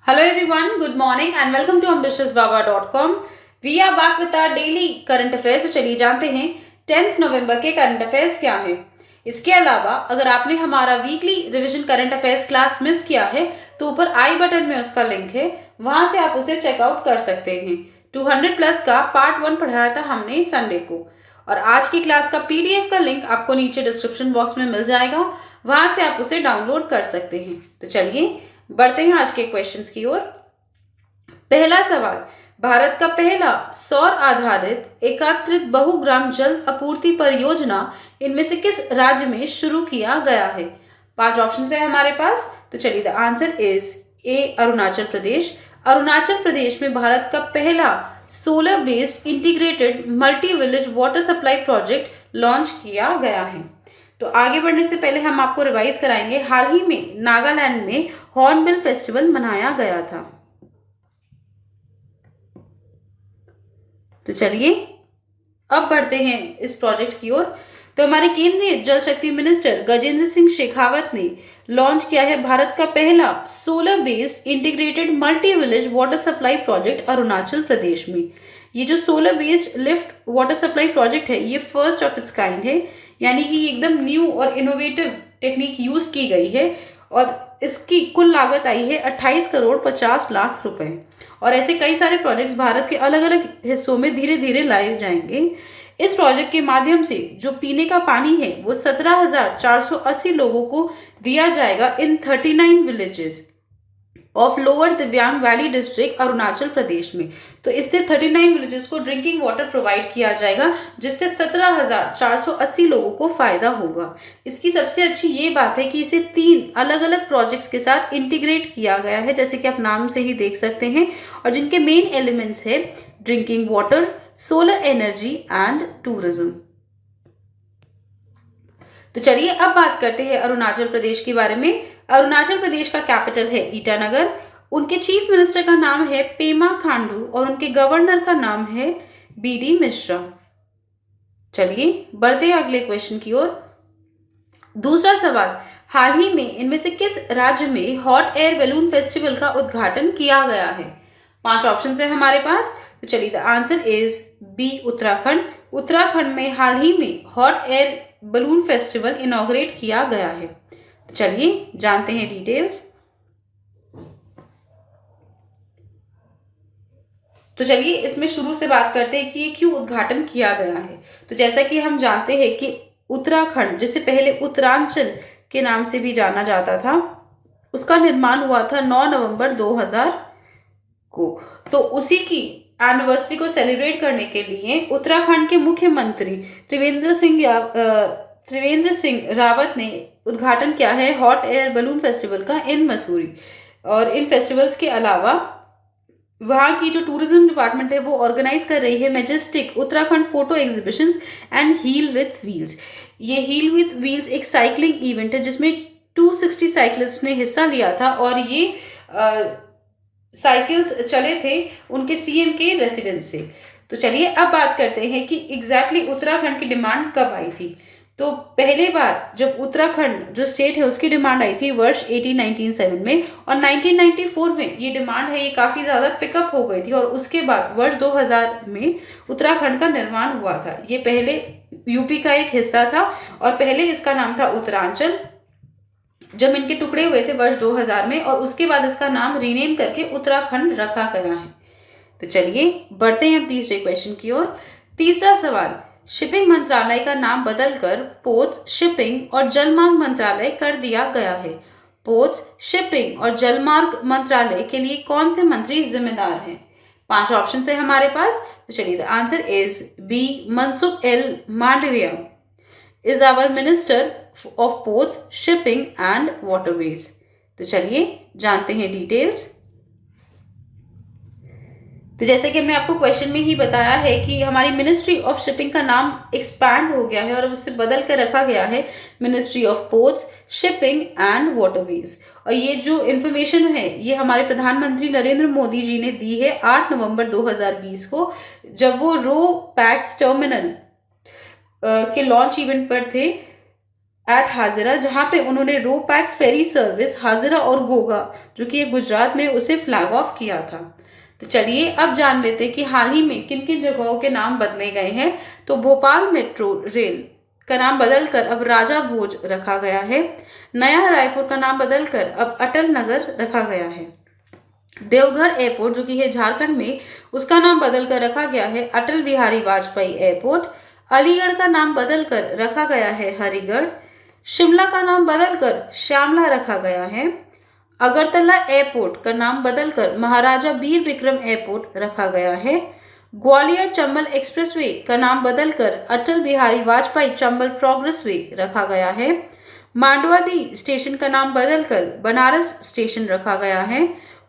Hello everyone, good morning and welcome to ambitiousbaba.com. We are back with our daily current affairs. तो चलिए जानते हैं 10th नवंबर के current affairs क्या हैं। इसके अलावा अगर आपने हमारा weekly revision current affairs class miss किया है तो ऊपर आई बटन में उसका लिंक है, वहां से आप उसे चेकआउट कर सकते हैं। 200 प्लस का पार्ट 1 पढ़ाया था हमने संडे को, और आज की क्लास का पीडीएफ का लिंक आपको नीचे डिस्क्रिप्शन बॉक्स में मिल जाएगा, वहां से आप उसे डाउनलोड कर सकते हैं। तो चलिए बढ़ते हैं आज के क्वेश्चंस की ओर। पहला सवाल, भारत का पहला सौर आधारित एकीकृत बहुग्राम जल आपूर्ति परियोजना इनमें से किस राज्य में शुरू किया गया है? 5 ऑप्शन है हमारे पास। तो चलिए the answer is A Arunachal Pradesh. Arunachal Pradesh में भारत का पहला solar based integrated multi village water supply project launch किया गया है। तो आगे बढ़ने से पहले हम आपको रिवाइज कराएंगे। हाल ही में नागालैंड में हॉर्नबिल फेस्टिवल मनाया गया था। तो चलिए अब बढ़ते हैं इस प्रोजेक्ट की ओर। तो हमारे केंद्रीय जल शक्ति मिनिस्टर गजेंद्र सिंह शेखावत ने लॉन्च किया है भारत का पहला solar based integrated multi village water supply project Arunachal Pradesh में। ये जो solar based lift water supply project है, ये फर्स्ट ऑफ इट्स काइंड है, यानी कि एकदम न्यू और इनोवेटिव टेक्निक यूज की गई है, और इसकी कुल लागत आई है 28 करोड़ 50 लाख रुपए। और ऐसे कई सारे प्रोजेक्ट्स भारत के अलग अलग हिस्सों में धीरे धीरे लाए जाएंगे। इस प्रोजेक्ट के माध्यम से जो पीने का पानी है वो 17,480 लोगों को दिया जाएगा इन 39 विलेजेस ऑफ लोअर दिव्यांग वैली डिस्ट्रिक्ट अरुणाचल प्रदेश में। तो इससे 39 विलेजेस को ड्रिंकिंग वाटर प्रोवाइड किया जाएगा, जिससे 17,480 लोगों को फायदा होगा। इसकी सबसे अच्छी ये बात है कि इसे 3 अलग अलग प्रोजेक्ट्स के साथ इंटीग्रेट किया गया है, जैसे कि आप नाम से ही देख सकते हैं, और जिनके मेन एलिमेंट्स है drinking water, solar energy and tourism. तो चलिए अब बात करते हैं अरुणाचल प्रदेश के बारे में। अरुणाचल प्रदेश का कैपिटल है ईटानगर। उनके चीफ मिनिस्टर का नाम है पेमा खांडू और उनके गवर्नर का नाम है बीडी मिश्रा। चलिए बढ़ते हैं अगले क्वेश्चन की ओर। दूसरा सवाल, हाल ही में इनमें से किस राज्य में हॉट एयर बैलून फेस्टिवल का उद्घाटन किया गया है? 5 ऑप्शन है हमारे पास। तो चलिए the answer is B Uttarakhand. Uttarakhand में हाल ही में hot air balloon festival inaugurate किया गया है। तो चलिए जानते हैं डिटेल्स। तो चलिए इसमें शुरू से बात करते हैं कि ये क्यों उद्घाटन किया गया है। तो जैसा कि हम जानते हैं कि उत्तराखंड, जिसे पहले उत्तरांचल के नाम से भी जाना जाता था, उसका निर्माण हुआ था 9 नवंबर 2000 को। तो उसी की एनिवर्सरी को सेलिब्रेट करने के लिए उत्तराखंड के मुख्यमंत्री त्रिवेंद्र सिंह रावत ने उद्घाटन किया है हॉट एयर बैलून फेस्टिवल का इन मसूरी। और इन फेस्टिवल्स के अलावा वहाँ की जो टूरिज्म डिपार्टमेंट है वो ऑर्गेनाइज कर रही है majestic Uttarakhand photo exhibitions and heal with wheels. ये हील विथ व्हील्स एक साइकिलिंग इवेंट है जिसमें 260 साइकिलिस्ट ने हिस्सा लिया था, और ये साइकिल्स चले थे उनके सीएम के रेसिडेंस से। तो चलिए अब बात करते हैं कि एग्जैक्टली उत्तराखंड की डिमांड कब आई थी। तो पहले बार जब उत्तराखंड जो स्टेट है उसकी डिमांड आई थी वर्ष 1897 में, और 1994 में ये डिमांड है ये काफ़ी ज़्यादा पिकअप हो गई थी, और उसके बाद वर्ष 2000 में उत्तराखंड का निर्माण हुआ था। ये पहले यूपी का एक हिस्सा था और पहले इसका नाम था उत्तरांचल, जब इनके टुकड़े हुए थे वर्ष 2000 में, और उसके बाद इसका नाम रीनेम करके उत्तराखंड रखा गया है। तो चलिए बढ़ते हैं अब तीसरे क्वेश्चन की ओर। तीसरा सवाल, शिपिंग मंत्रालय का नाम बदलकर पोर्ट्स, शिपिंग और जलमार्ग मंत्रालय कर दिया गया है। पोर्ट्स, शिपिंग और जलमार्ग मंत्रालय के लिए कौन से मंत्री जिम्मेदार हैं? 5 ऑप्शन है हमारे पास। तो चलिए the answer is B Mansukh L Mandaviya is our minister of ports, shipping and waterways. तो चलिए जानते हैं डिटेल्स। तो जैसे कि हमने आपको क्वेश्चन में ही बताया है कि हमारी मिनिस्ट्री ऑफ शिपिंग का नाम एक्सपैंड हो गया है और उससे बदल कर रखा गया है ministry of ports, shipping and waterways. और ये जो इन्फॉर्मेशन है ये हमारे प्रधानमंत्री नरेंद्र मोदी जी ने दी है 8 नवंबर 2020 को, जब वो रो पैक्स टर्मिनल के लॉन्च इवेंट पर थे एट हाजिरा, जहाँ पे उन्होंने रो पैक्स फेरी सर्विस हाजिरा और गोगा जो कि ये गुजरात में उसे फ्लैग ऑफ किया था। तो चलिए अब जान लेते हैं कि हाल ही में किन किन जगहों के नाम बदले गए हैं। तो भोपाल मेट्रो रेल का नाम बदलकर अब राजा भोज रखा गया है। नया रायपुर का नाम बदलकर अब अटल नगर रखा गया है। देवघर एयरपोर्ट जो कि है झारखंड में, उसका नाम बदलकर रखा गया है अटल बिहारी वाजपेयी एयरपोर्ट। अलीगढ़ का नाम बदलकर रखा गया है हरिगढ़। शिमला का नाम बदलकर श्यामला रखा गया है। अगरतला एयरपोर्ट का नाम बदलकर महाराजा वीर विक्रम एयरपोर्ट रखा गया है। ग्वालियर चंबल एक्सप्रेसवे का नाम बदलकर अटल बिहारी वाजपेयी चंबल प्रोग्रेस वे रखा गया है। मांडवादी स्टेशन का नाम बदलकर बनारस स्टेशन रखा गया है।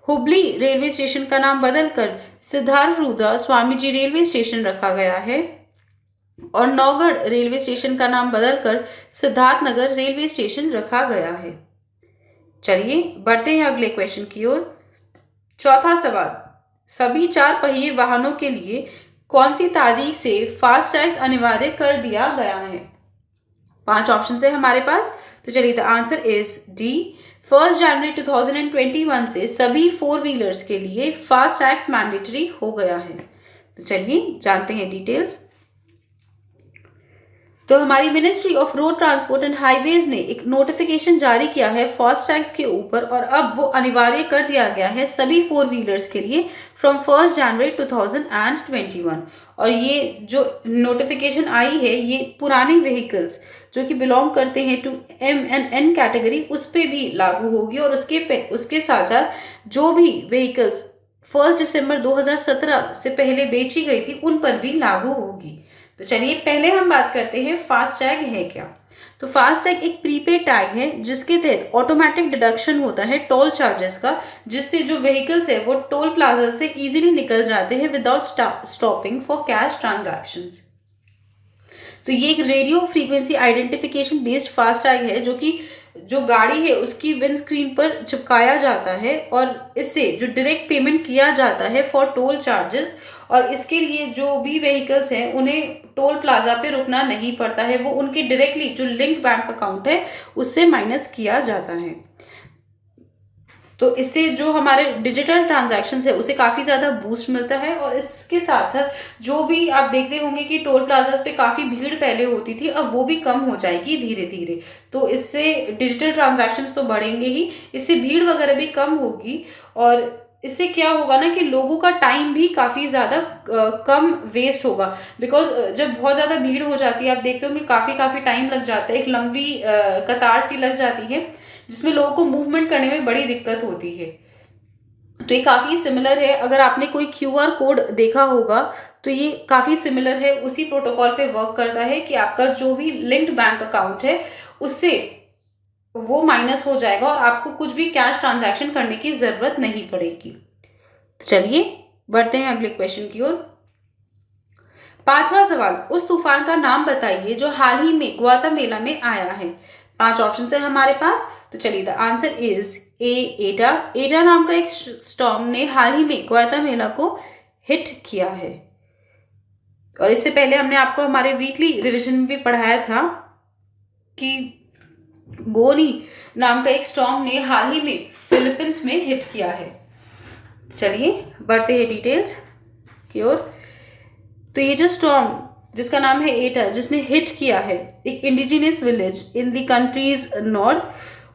हुबली रेलवे स्टेशन का नाम बदलकर सिद्धारूढ़ स्वामी जी रेलवे स्टेशन रखा गया है। और नौगढ़ रेलवे स्टेशन का नाम बदलकर सिद्धार्थनगर रेलवे स्टेशन रखा गया है। चलिए बढ़ते हैं अगले क्वेश्चन की ओर। चौथा सवाल, सभी 4 पहिए वाहनों के लिए कौन सी तारीख से फास्टैग अनिवार्य कर दिया गया है? 5 ऑप्शन है हमारे पास। तो चलिए द आंसर इज डी, 1 जनवरी 2021 से सभी 4 व्हीलर्स के लिए फास्टैग मैंडेटरी हो गया है। तो चलिए जानते हैं डिटेल्स। तो हमारी ministry of road transport and highways ने एक नोटिफिकेशन जारी किया है फास्टैग्स के ऊपर, और अब वो अनिवार्य कर दिया गया है सभी 4 व्हीलर्स के लिए फ्रॉम 1 जनवरी 2021। और ये जो नोटिफिकेशन आई है ये पुराने व्हीकल्स जो कि बिलोंग करते हैं टू MN कैटेगरी उस पर भी लागू होगी, और उसके साथ साथ जो भी व्हीकल्स 1 दिसंबर 2017 से पहले बेची गई थी उन पर भी लागू होगी। तो चलिए पहले हम बात करते हैं फास्टैग है क्या। तो फास्टैग एक प्रीपेड टैग है जिसके तहत ऑटोमेटिक डिडक्शन होता है टोल चार्जेस का, जिससे जो व्हीकल्स है वो टोल प्लाजा से इजीली निकल जाते हैं without stopping for cash transactions. तो ये एक radio frequency identification based FASTag है जो कि जो गाड़ी है उसकी विंड स्क्रीन पर चिपकाया जाता है, और इससे जो डायरेक्ट पेमेंट किया जाता है फॉर टोल चार्जेस, और इसके लिए जो भी व्हीकल्स हैं उन्हें टोल प्लाजा पे रुकना नहीं पड़ता है, वो उनके डायरेक्टली जो लिंक बैंक अकाउंट है उससे माइनस किया जाता है। तो इससे जो हमारे डिजिटल ट्रांजैक्शन है उसे काफ़ी ज़्यादा बूस्ट मिलता है, और इसके साथ साथ जो भी आप देखते होंगे कि टोल प्लाजास पे काफ़ी भीड़ पहले होती थी, अब वो भी कम हो जाएगी धीरे धीरे। तो इससे डिजिटल ट्रांजैक्शंस तो बढ़ेंगे ही, इससे भीड़ वगैरह भी कम होगी, और इससे क्या होगा ना कि लोगों का टाइम भी काफ़ी ज़्यादा कम वेस्ट होगा। बिकॉज जब बहुत ज़्यादा भीड़ हो जाती है आप देखते होंगे काफ़ी टाइम लग जाता है, एक लंबी कतार सी लग जाती है जिसमें लोगों को मूवमेंट करने में बड़ी दिक्कत होती है। तो ये काफ़ी सिमिलर है, अगर आपने कोई QR कोड देखा होगा तो ये काफ़ी सिमिलर है, उसी प्रोटोकॉल पे वर्क करता है कि आपका जो भी लिंक्ड बैंक अकाउंट है उससे वो माइनस हो जाएगा और आपको कुछ भी कैश ट्रांजैक्शन करने की ज़रूरत नहीं पड़ेगी। तो चलिए बढ़ते हैं अगले क्वेश्चन की ओर। 5वां सवाल, उस तूफान का नाम बताइए जो हाल ही में ग्वातामेला में आया है। 5 ऑप्शन है हमारे पास। तो चलिए द आंसर इज ए, एटा। एटा नाम का एक स्टॉर्म ने हाल ही में ग्वातामेला को हिट किया है, और इससे पहले हमने आपको हमारे वीकली रिवीजन में भी पढ़ाया था कि गोनी नाम का एक स्टॉर्म ने हाल ही में फिलीपींस में हिट किया है। चलिए बढ़ते हैं डिटेल्स की ओर। तो ये जो स्टॉर्म जिसका नाम है एटा, जिसने हिट किया है एक indigenous village in the countries north,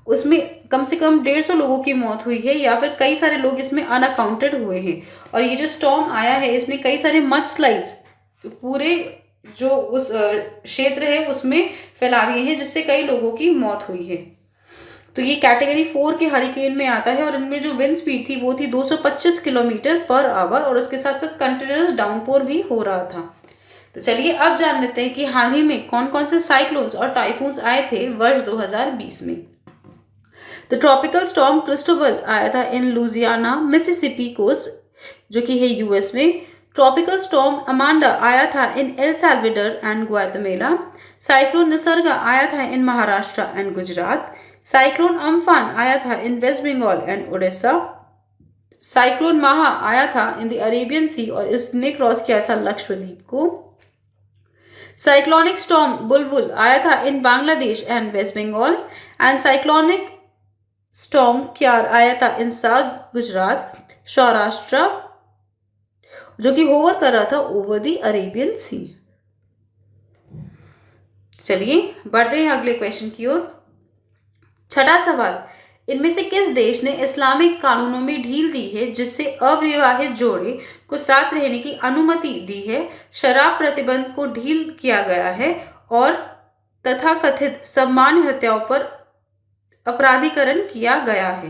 उसमें कम से कम 150 लोगों की मौत हुई है, या फिर कई सारे लोग इसमें अनअकाउंटेड हुए हैं। और ये जो स्टॉर्म आया है इसने कई सारे मडस्लाइड्स पूरे जो उस क्षेत्र है उसमें फैला दिए हैं, जिससे कई लोगों की मौत हुई है। तो ये कैटेगरी 4 के हरिकेन में आता है, और इनमें जो विंड स्पीड थी वो थी 225 किलोमीटर पर आवर, और उसके साथ साथ कंटिन्यूअस डाउनपोर भी हो रहा था। तो चलिए अब जान लेते हैं कि हाल ही में कौन कौन से साइक्लोन्स और टाइफून्स आए थे वर्ष 2020 में। तो ट्रॉपिकल स्टॉर्म क्रिस्टोबल आया था इन लुजियाना मिसिसिपी कोस्ट जो कि है US में। ट्रॉपिकल स्टॉर्म अमांडा आया था in El Salvador and Guatemala. Cyclone Nisarga आया था in Maharashtra and Gujarat. Cyclone Amphan आया था in West Bengal and Orissa. Cyclone Maha आया था इन द अरेबियन सी, और इसने क्रॉस किया था लक्षद्वीप को। साइक्लोनिक स्टॉर्म बुलबुल आया था in Bangladesh and West Bengal, and cyclonic storm Kyarr आया था इन साउथ गुजरात, सौराष्ट्र, जो कि होवर कर रहा था ओवर द अरेबियन सी। चलिए बढ़ते हैं अगले क्वेश्चन की ओर। छठा सवाल, इनमें से किस देश ने इस्लामिक कानूनों में ढील दी है जिससे अविवाहित जोड़े को साथ रहने की अनुमति दी है, शराब प्रतिबंध को ढील किया गया है और तथाकथित सामान्य हत्याओं पर अपराधीकरण किया गया है?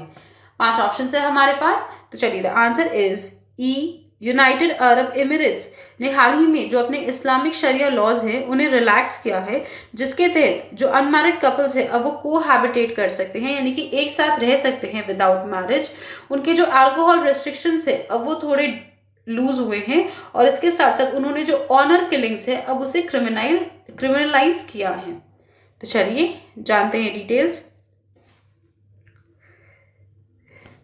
5 ऑप्शन है हमारे पास। तो चलिए, the answer is E. United Arab Emirates ने हाल ही में जो अपने इस्लामिक शरिया लॉज हैं उन्हें रिलैक्स किया है, जिसके तहत जो अनमैरिड कपल्स हैं अब वो कोहैबिटेट कर सकते हैं, यानी कि एक साथ रह सकते हैं विदाउट मैरिज। उनके जो अल्कोहल रेस्ट्रिक्शंस है अब वो थोड़े लूज हुए हैं, और इसके साथ साथ उन्होंने जो ऑनर किलिंग्स है अब उसे क्रिमिनलाइज किया है। तो चलिए जानते हैं डिटेल्स।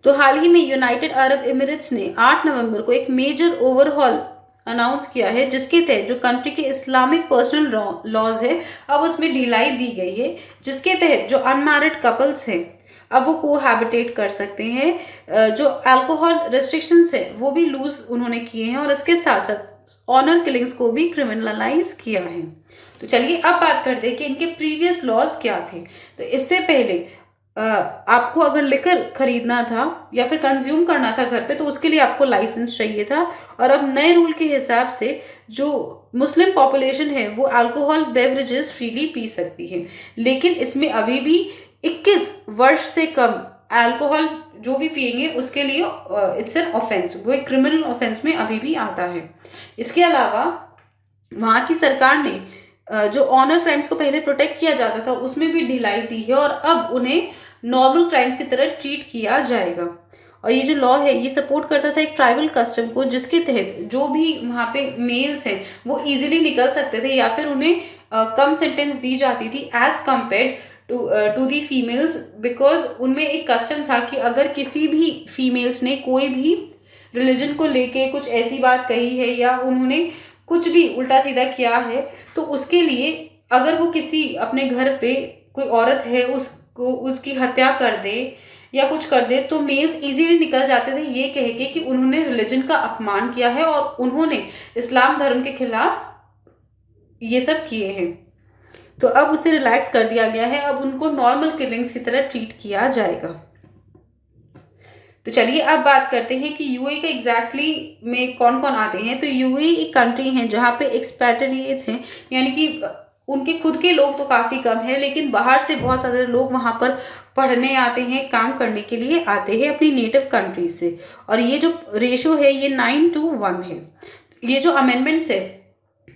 तो हाल ही में यूनाइटेड अरब एमिरेट्स ने 8 नवंबर को एक मेजर ओवरहॉल अनाउंस किया है, जिसके तहत जो कंट्री के इस्लामिक पर्सनल लॉज है अब उसमें ढिलाई दी गई है, जिसके तहत जो अनमैरिड कपल्स हैं अब वो कोहैबिटेट कर सकते हैं। जो अल्कोहल रेस्ट्रिक्शंस है वो भी लूज उन्होंने किए हैं, और इसके साथ साथ ऑनर किलिंग्स को भी क्रिमिनलाइज किया है। तो चलिए अब बात करते हैं कि इनके प्रीवियस लॉज क्या थे। तो इससे पहले आपको अगर लिकर खरीदना था या फिर कंज्यूम करना था घर पे, तो उसके लिए आपको लाइसेंस चाहिए था। और अब नए रूल के हिसाब से जो मुस्लिम पॉपुलेशन है वो अल्कोहल बेवरेजेस फ्रीली पी सकती है, लेकिन इसमें अभी भी 21 वर्ष से कम अल्कोहल जो भी पिएंगे उसके लिए इट्स एन ऑफेंस, वो एक क्रिमिनल ऑफेंस में अभी भी आता है। इसके अलावा वहाँ की सरकार ने जो ऑनर क्राइम्स को पहले प्रोटेक्ट किया जाता था उसमें भी ढिलाई दी है, और अब उन्हें नॉर्मल क्राइम्स की तरह ट्रीट किया जाएगा। और ये जो लॉ है ये सपोर्ट करता था एक ट्राइबल कस्टम को, जिसके तहत जो भी वहाँ पे मेल्स हैं वो इजीली निकल सकते थे, या फिर उन्हें कम सेंटेंस दी जाती थी as compared to the females, because उनमें एक कस्टम था कि अगर किसी भी फीमेल्स ने कोई भी रिलीजन को लेके कुछ ऐसी बात कही है या उन्होंने कुछ भी उल्टा सीधा किया है, तो उसके लिए अगर वो किसी अपने घर पे कोई औरत है उसको उसकी हत्या कर दे या कुछ कर दे, तो मेल्स इजीली निकल जाते थे ये कह के कि उन्होंने रिलीजन का अपमान किया है और उन्होंने इस्लाम धर्म के खिलाफ ये सब किए हैं। तो अब उसे रिलैक्स कर दिया गया है, अब उनको नॉर्मल किलिंग्स की तरह ट्रीट किया जाएगा। तो चलिए अब बात करते हैं कि यूएई का एग्जैक्टली में कौन कौन आते हैं। तो यूएई एक कंट्री है जहाँ पे एक्सपैट्रिएट्स हैं, यानी कि उनके खुद के लोग तो काफ़ी कम है, लेकिन बाहर से बहुत सारे लोग वहाँ पर पढ़ने आते हैं, काम करने के लिए आते हैं अपनी नेटिव कंट्री से। और ये जो रेशो है ये 9:1 है। ये जो अमेंडमेंट्स है,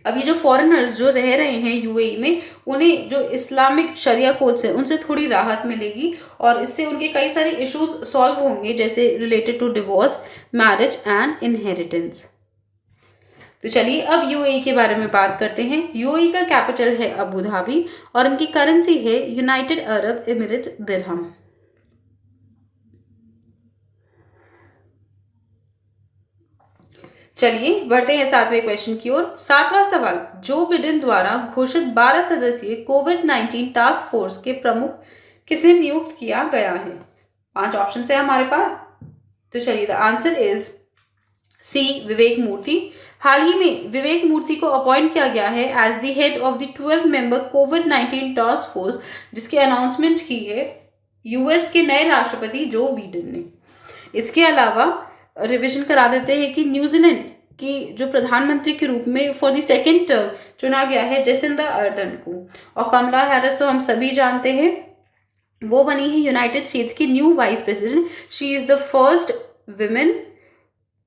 अब ये जो फॉरेनर्स जो रह रहे हैं यूएई में, उन्हें जो इस्लामिक शरिया कोड्स है उनसे थोड़ी राहत मिलेगी, और इससे उनके कई सारे इश्यूज सॉल्व होंगे, जैसे related to divorce, marriage and inheritance. तो चलिए अब यूएई के बारे में बात करते हैं। यूएई का कैपिटल है अबू धाबी और इनकी करेंसी है यूनाइटेड अरब एमिरेट्स दिरहम। चलिए बढ़ते हैं 7वें क्वेश्चन की ओर। 7वां सवाल, जो बिडेन द्वारा घोषित 12 सदस्यीय कोविड-19 टास्क फोर्स के प्रमुख किसे नियुक्त किया गया है? 5 ऑप्शन है हमारे पास। तो चलिए, the answer is C, Vivek Murthy. हाल ही में विवेक मूर्ति को अपॉइंट किया गया है as the head of the 12 member कोविड-19 टास्क फोर्स, जिसकी अनाउंसमेंट की है यूएस के नए राष्ट्रपति जो बिडेन ने। इसके अलावा रिविजन करा देते हैं कि न्यूजीलैंड की जो प्रधानमंत्री के रूप में फॉर द सेकेंड टर्म चुना गया है जेसिंदा अर्दर्न को, और कमला हैरिस तो हम सभी जानते हैं वो बनी है यूनाइटेड स्टेट्स की new vice president. She is the first women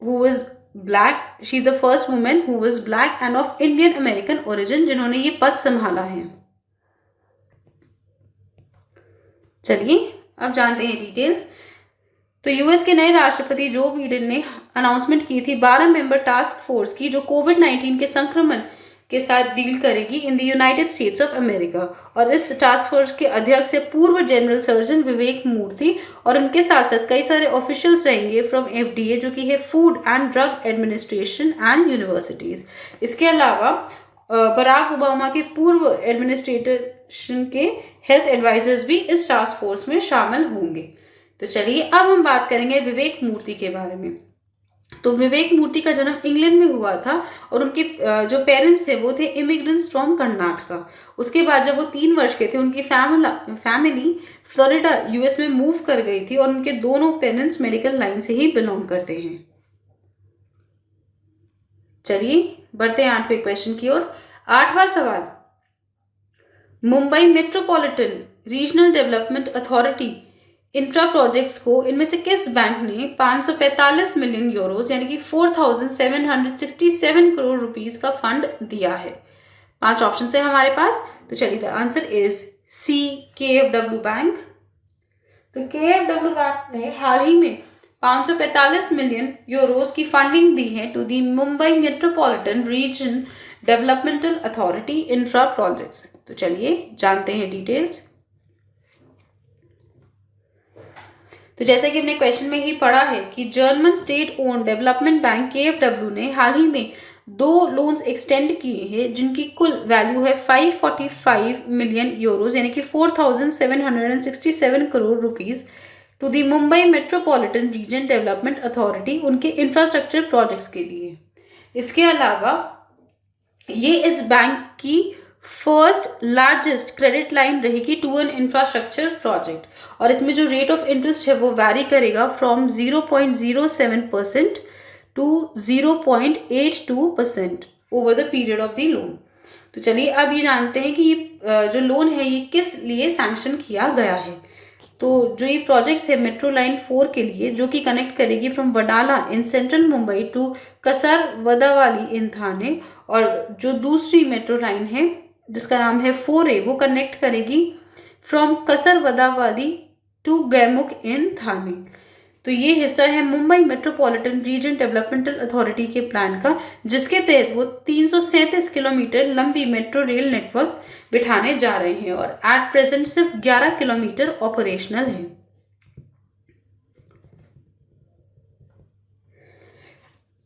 who is black, she is the first women who is black end of Indian American origin जिन्होंने ये पद संभाला है। चलिए अब जानते हैं डिटेल्स। तो यूएस के नए राष्ट्रपति जो बिडेन ने अनाउंसमेंट की थी 12 मेंबर टास्क फोर्स की, जो कोविड-19 के संक्रमण के साथ डील करेगी in the United states of America. और इस टास्क फोर्स के अध्यक्ष है पूर्व जनरल सर्जन विवेक मूर्ति, और उनके साथ साथ कई सारे ऑफिशियल्स रहेंगे फ्रॉम एफडीए जो कि है food and drug administration and universities. इसके अलावा बराक ओबामा के पूर्व एडमिनिस्ट्रेशन के हेल्थ एडवाइजर्स भी इस टास्क फोर्स में शामिल होंगे। तो चलिए अब हम बात करेंगे विवेक मूर्ति के बारे में। तो विवेक मूर्ति का जन्म इंग्लैंड में हुआ था और उनके जो पेरेंट्स थे वो थे इमिग्रेंट्स फ्रॉम कर्नाटका। उसके बाद जब वो 3 वर्ष के थे उनकी फैमिली फ्लोरिडा यूएस में मूव कर गई थी और उनके दोनों पेरेंट्स मेडिकल लाइन से ही बिलोंग करते हैं। चलिए बढ़ते हैं 8वें क्वेश्चन की ओर। 8वां सवाल, Mumbai metropolitan regional development authority infra projects को इनमें से किस बैंक ने 545 मिलियन यूरोज यानी कि 4767 करोड़ रुपीस का फंड दिया है? 5 ऑप्शन है हमारे पास। तो चलिए the answer is C, KFW bank. तो KFW बैंक ने हाल ही में 545 मिलियन यूरोज की फंडिंग दी है to the Mumbai metropolitan region developmental authority infra projects. तो चलिए जानते हैं डिटेल्स। तो जैसे कि हमने क्वेश्चन में ही पढ़ा है कि German state own development bank KFW ने हाल ही में 2 लोन्स एक्सटेंड किए हैं जिनकी कुल वैल्यू है 545 मिलियन यूरोज यानी कि 4767 crore rupees to the Mumbai metropolitan region development authority उनके इंफ्रास्ट्रक्चर प्रोजेक्ट्स के लिए। इसके अलावा ये इस बैंक की फर्स्ट लार्जेस्ट क्रेडिट लाइन रहेगी टू एन इंफ्रास्ट्रक्चर प्रोजेक्ट और इसमें जो रेट ऑफ इंटरेस्ट है वो वैरी करेगा from 0.07% to 0.82% over the period of the loan. तो चलिए अब ये जानते हैं कि ये जो लोन है ये किस लिए सैंक्शन किया गया है। तो जो ये प्रोजेक्ट्स है मेट्रो लाइन 4 के लिए जो कि कनेक्ट करेगी from Wadala in central Mumbai to Kasarvadavali इन थाने, और जो दूसरी मेट्रो लाइन है जिसका नाम है 4A वो कनेक्ट करेगी फ्रॉम कसर वदावाली टू गैमुक इन थाने। तो ये हिस्सा है Mumbai metropolitan region developmental authority के प्लान का जिसके तहत वो 337 किलोमीटर लंबी मेट्रो रेल नेटवर्क बिठाने जा रहे हैं और एट प्रेजेंट सिर्फ 11 किलोमीटर ऑपरेशनल है।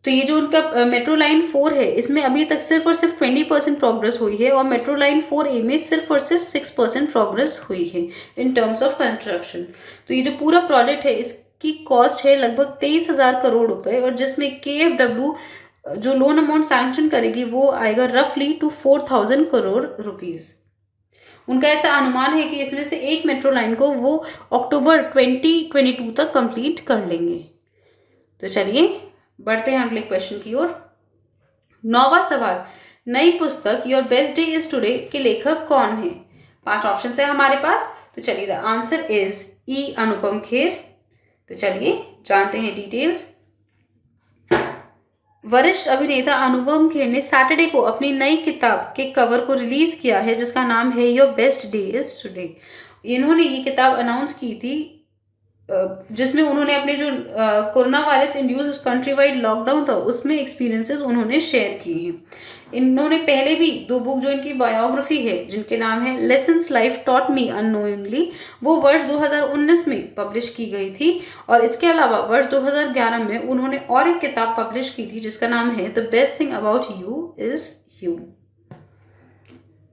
तो ये जो उनका मेट्रो लाइन 4 है इसमें अभी तक सिर्फ और सिर्फ 20% प्रोग्रेस हुई है और मेट्रो लाइन 4A में सिर्फ और सिर्फ 6% प्रोग्रेस हुई है इन टर्म्स ऑफ कंस्ट्रक्शन। तो ये जो पूरा प्रोजेक्ट है इसकी कॉस्ट है लगभग 23,000 करोड़ रुपए और जिसमें KFW जो लोन अमाउंट सैंक्शन करेगी वो आएगा रफली टू 4,000 करोड़ रुपीज। उनका ऐसा अनुमान है कि इसमें से एक मेट्रो लाइन को वो अक्टूबर 2022 तक कंप्लीट कर लेंगे। तो चलिए बढ़ते हैं अगले क्वेश्चन की ओर। 9वां सवाल, नई पुस्तक your best day is today के लेखक कौन है? 5 ऑप्शन है हमारे पास। तो चलिए द आंसर इज ई, अनुपम खेर। तो चलिए जानते हैं डिटेल्स। वरिष्ठ अभिनेता अनुपम खेर ने सैटरडे को अपनी नई किताब के कवर को रिलीज किया है जिसका नाम है your best day is today. इन्होंने ये किताब अनाउंस की थी जिसमें उन्होंने अपने जो corona virus induce country wide lockdown था उसमें एक्सपीरियंसेस उन्होंने शेयर किए हैं। इन्होंने पहले भी 2 बुक जो इनकी बायोग्राफी है जिनके नाम है lessons life taught me unknowingly वो वर्ष 2019 में पब्लिश की गई थी और इसके अलावा वर्ष 2011 में उन्होंने और एक किताब पब्लिश की थी जिसका नाम है the best thing about you is you.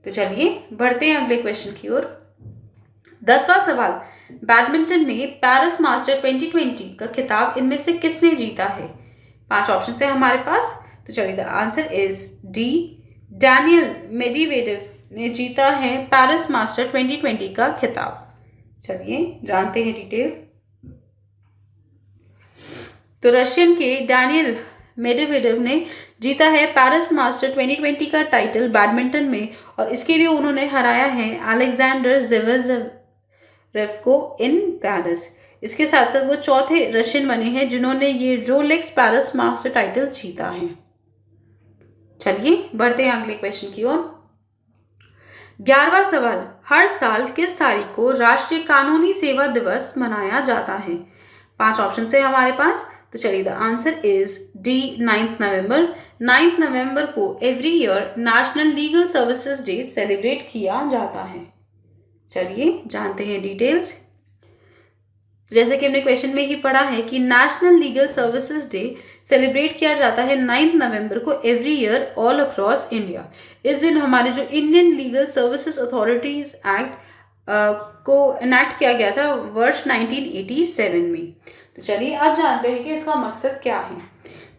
तो चलिए बढ़ते हैं अगले क्वेश्चन की ओर। 10वां सवाल, बैडमिंटन में पेरिस मास्टर 2020 का खिताब इनमें से किसने जीता है? 5 ऑप्शन है हमारे पास। तो चलिए the answer is D, Daniel Medvedev ने जीता है पेरिस मास्टर 2020 का खिताब। चलिए जानते हैं डिटेल्स। तो रशियन के डैनियल मेडवेडेव ने जीता है पेरिस मास्टर 2020 का टाइटल बैडमिंटन में और इसके लिए उन्होंने हराया है अलेक्जेंडर ज़्वेरेव को इन पेरिस। इसके साथ साथ वो चौथे रशियन बने हैं जिन्होंने ये रोलेक्स पेरिस मास्टर टाइटल जीता है। चलिए बढ़ते हैं अगले क्वेश्चन की ओर। 11वां सवाल, हर साल किस तारीख को राष्ट्रीय कानूनी सेवा दिवस मनाया जाता है? 5 ऑप्शन है हमारे पास। तो चलिए द आंसर इज डी, 9 नवंबर। 9 नवंबर को every year national legal services day celebrate किया जाता है। चलिए जानते हैं डिटेल्स। तो जैसे कि हमने क्वेश्चन में ही पढ़ा है कि national legal services day celebrate किया जाता है 9 नवंबर को every year all across India. इस दिन हमारे जो Indian legal services authorities act को इनैक्ट किया गया था वर्ष 1987 में। तो चलिए अब जानते हैं कि इसका मकसद क्या है।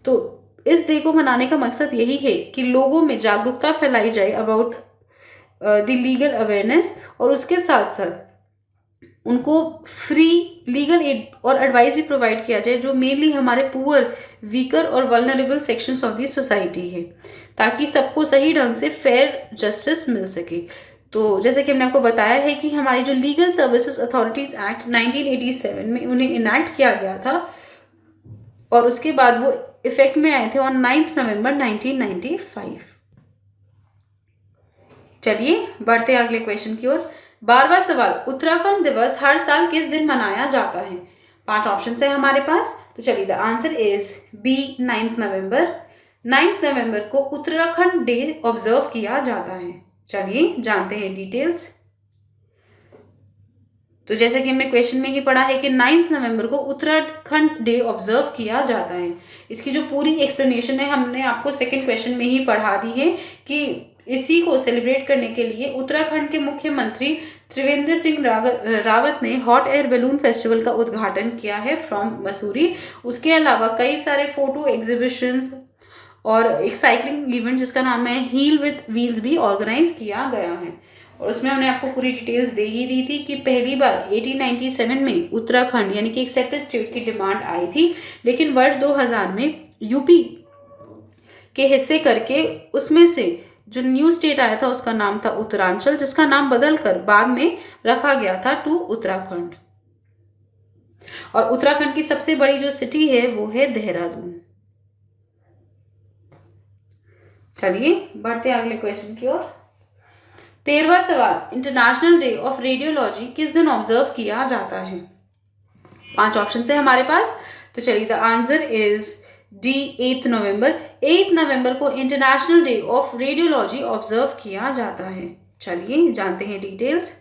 तो इस डे को मनाने का मकसद यही है कि लोगों में जागरूकता फैलाई जाए अबाउट द लीगल अवेयरनेस, और उसके साथ साथ उनको फ्री लीगल एड और एडवाइस भी प्रोवाइड किया जाए जो मेनली हमारे पुअर, वीकर और vulnerable sections of the society है, ताकि सबको सही ढंग से फेयर जस्टिस मिल सके। तो जैसे कि हमने आपको बताया है कि हमारी जो लीगल सर्विसेज अथॉरिटीज एक्ट 1987 में उन्हें इनैक्ट किया गया था और उसके बाद वो इफेक्ट में आए थे ऑन 9 नवंबर 1995। चलिए बढ़ते हैं अगले क्वेश्चन की ओर। 12वां सवाल, उत्तराखंड दिवस हर साल किस दिन मनाया जाता है? 5 ऑप्शन है हमारे पास। तो चलिए द आंसर इज बी 9 नवंबर। 9 नवंबर को उत्तराखंड डे ऑब्जर्व किया जाता है। चलिए जानते हैं डिटेल्स। तो जैसे कि हमने क्वेश्चन में ही पढ़ा है कि 9 नवंबर को उत्तराखंड डे ऑब्जर्व किया जाता है। इसकी जो पूरी एक्सप्लेनेशन है हमने आपको सेकंड क्वेश्चन में ही पढ़ा दी है कि इसी को सेलिब्रेट करने के लिए उत्तराखंड के मुख्यमंत्री त्रिवेंद्र सिंह रावत ने हॉट एयर बैलून फेस्टिवल का उद्घाटन किया है फ्रॉम मसूरी। उसके अलावा कई सारे फोटो एग्जीबिशंस और एक साइकिलिंग इवेंट जिसका नाम है हील विथ व्हील्स भी ऑर्गेनाइज किया गया है। और उसमें हमने आपको पूरी डिटेल्स दे ही दी थी कि पहली बार 1897 में उत्तराखंड यानी कि एक सेपरेट स्टेट की डिमांड आई थी, लेकिन वर्ष 2000 में यूपी के हिस्से करके उसमें से जो न्यू स्टेट आया था उसका नाम था उत्तरांचल, जिसका नाम बदलकर बाद में रखा गया था टू उत्तराखंड। और उत्तराखंड की सबसे बड़ी जो सिटी है वो है देहरादून। चलिए बढ़ते हैं अगले क्वेश्चन की ओर। 13वां सवाल, इंटरनेशनल डे ऑफ रेडियोलॉजी किस दिन ऑब्जर्व किया जाता है? 5 ऑप्शन है हमारे पास। तो चलिए द आंसर इज डी 8 नवंबर। 8 नवंबर को international day of radiology observe किया जाता है। चलिए जानते हैं डिटेल्स।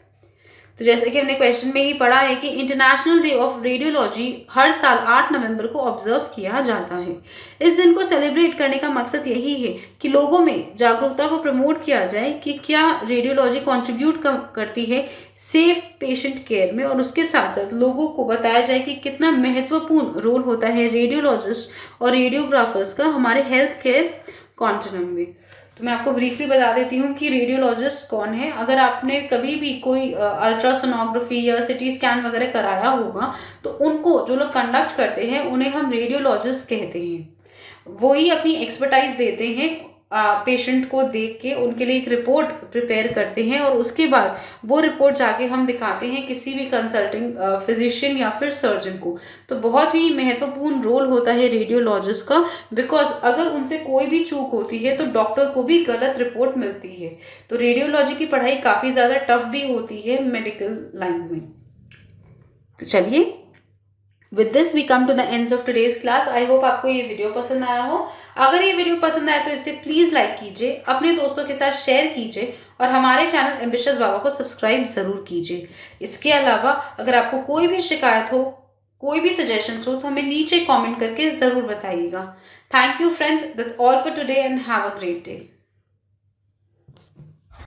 तो जैसे कि हमने क्वेश्चन में ही पढ़ा है कि इंटरनेशनल डे ऑफ रेडियोलॉजी हर साल 8 नवंबर को ऑब्जर्व किया जाता है। इस दिन को सेलिब्रेट करने का मकसद यही है कि लोगों में जागरूकता को प्रमोट किया जाए कि क्या रेडियोलॉजी कंट्रीब्यूट करती है सेफ पेशेंट केयर में, और उसके साथ साथ लोगों को बताया जाए कि कितना महत्वपूर्ण रोल होता है रेडियोलॉजिस्ट और रेडियोग्राफर्स का हमारे हेल्थ केयर कॉन्टिन्यूम में। तो मैं आपको ब्रीफली बता देती हूँ कि रेडियोलॉजिस्ट कौन है। अगर आपने कभी भी कोई अल्ट्रासोनोग्राफी या सिटी स्कैन वगैरह कराया होगा तो उनको जो लोग कंडक्ट करते हैं उन्हें हम रेडियोलॉजिस्ट कहते हैं। वही अपनी एक्सपर्टाइज देते हैं पेशेंट को देख के उनके लिए एक रिपोर्ट प्रिपेयर करते हैं और उसके बाद वो रिपोर्ट जाके हम दिखाते हैं किसी भी कंसल्टिंग फिजिशियन या फिर सर्जन को। तो बहुत ही महत्वपूर्ण रोल होता है रेडियोलॉजिस्ट का, बिकॉज अगर उनसे कोई भी चूक होती है तो डॉक्टर को भी गलत रिपोर्ट मिलती है। तो रेडियोलॉजी की पढ़ाई काफ़ी ज़्यादा टफ भी होती है मेडिकल लाइन में। तो चलिए with this we come to the ends of today's class. I hope आपको ये वीडियो पसंद आया हो। अगर ये वीडियो पसंद आया तो इसे प्लीज़ लाइक कीजिए, अपने दोस्तों के साथ शेयर कीजिए और हमारे चैनल एम्बिशियस बाबा को सब्सक्राइब ज़रूर कीजिए। इसके अलावा अगर आपको कोई भी शिकायत हो, कोई भी सजेशंस हो तो हमें नीचे कॉमेंट करके ज़रूर बताइएगा। Thank you friends, that's all for today and have a great day.